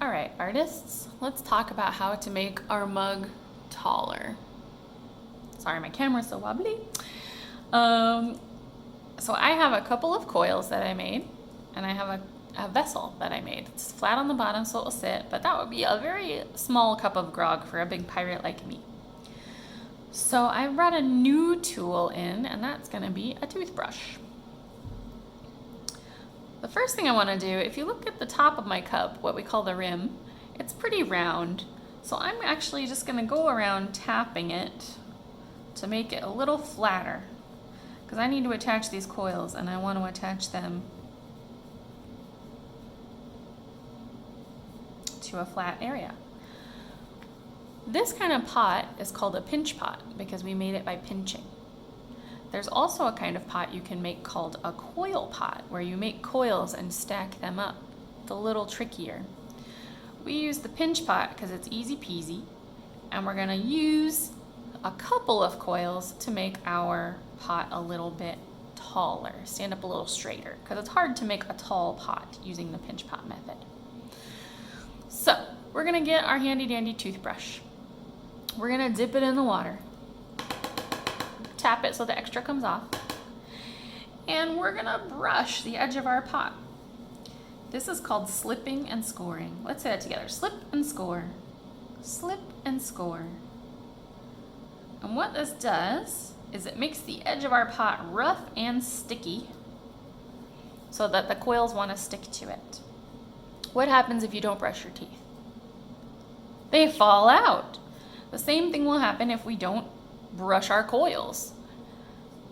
All right, artists, let's talk about how to make our mug taller. Sorry, my camera's so wobbly. So I have a couple of coils that I made, and I have a vessel that I made. It's flat on the bottom so it will sit, but that would be a very small cup of grog for a big pirate like me. So I brought a new tool in, and that's gonna be a toothbrush. The first thing I want to do, if you look at the top of my cup, what we call the rim, it's pretty round. So I'm actually just going to go around tapping it to make it a little flatter, because I need to attach these coils and I want to attach them to a flat area. This kind of pot is called a pinch pot because we made it by pinching. There's also a kind of pot you can make called a coil pot, where you make coils and stack them up. It's a little trickier. We use the pinch pot because it's easy peasy, and we're going to use a couple of coils to make our pot a little bit taller, stand up a little straighter, because it's hard to make a tall pot using the pinch pot method. So we're going to get our handy dandy toothbrush. We're going to dip it in the water. Tap it so the extra comes off, and we're gonna brush the edge of our pot. This is called slipping and scoring. Let's say that together. Slip and score. Slip and score. And what this does is it makes the edge of our pot rough and sticky so that the coils want to stick to it. What happens if you don't brush your teeth? They fall out. The same thing will happen if we don't brush our coils.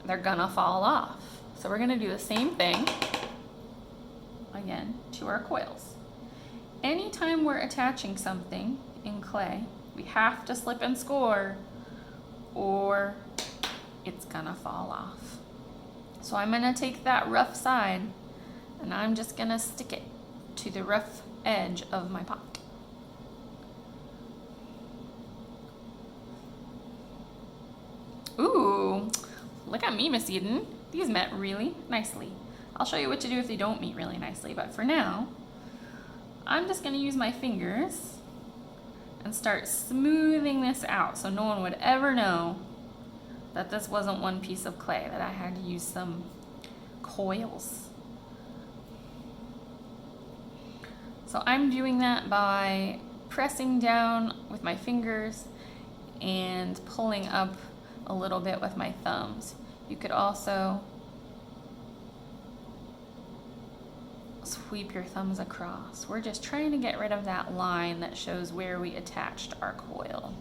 They're gonna fall off. So we're gonna do the same thing again to our coils. Anytime we're attaching something in clay, we have to slip and score or it's gonna fall off. So I'm gonna take that rough side and I'm just gonna stick it to the rough edge of my pot. Ooh, look at me, Miss Eden. These met really nicely. I'll show you what to do if they don't meet really nicely, but for now, I'm just gonna use my fingers and start smoothing this out so no one would ever know that this wasn't one piece of clay, that I had to use some coils. So I'm doing that by pressing down with my fingers and pulling up a little bit with my thumbs. You could also sweep your thumbs across. We're just trying to get rid of that line that shows where we attached our coil.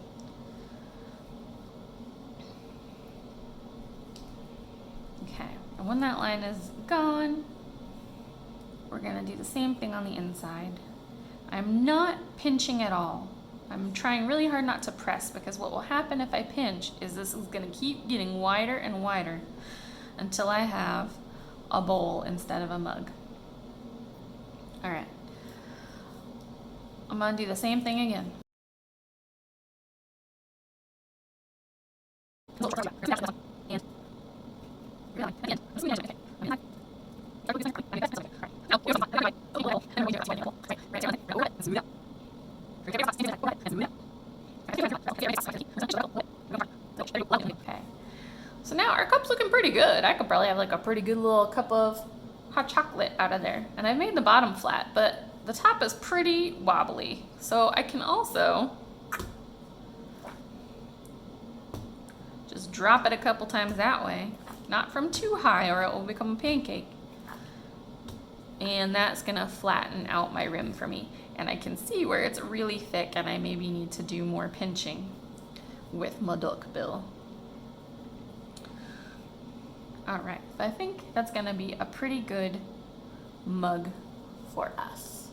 Okay, and when that line is gone, we're gonna do the same thing on the inside. I'm not pinching at all. I'm trying really hard not to press, because what will happen if I pinch is this is going to keep getting wider and wider until I have a bowl instead of a mug. All right. I'm going to do the same thing again. Okay, so now our cup's looking pretty good. I could probably have like a pretty good little cup of hot chocolate out of there. And I've made the bottom flat, but the top is pretty wobbly. So I can also just drop it a couple times that way, not from too high or it will become a pancake. And that's gonna flatten out my rim for me. And I can see where it's really thick and I maybe need to do more pinching with my duck bill. All right, I think that's gonna be a pretty good mug for us.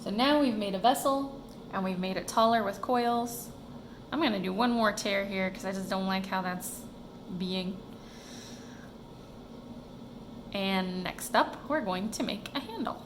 So now we've made a vessel and we've made it taller with coils. I'm gonna do one more tear here because I just don't like how that's being. And next up, we're going to make a handle.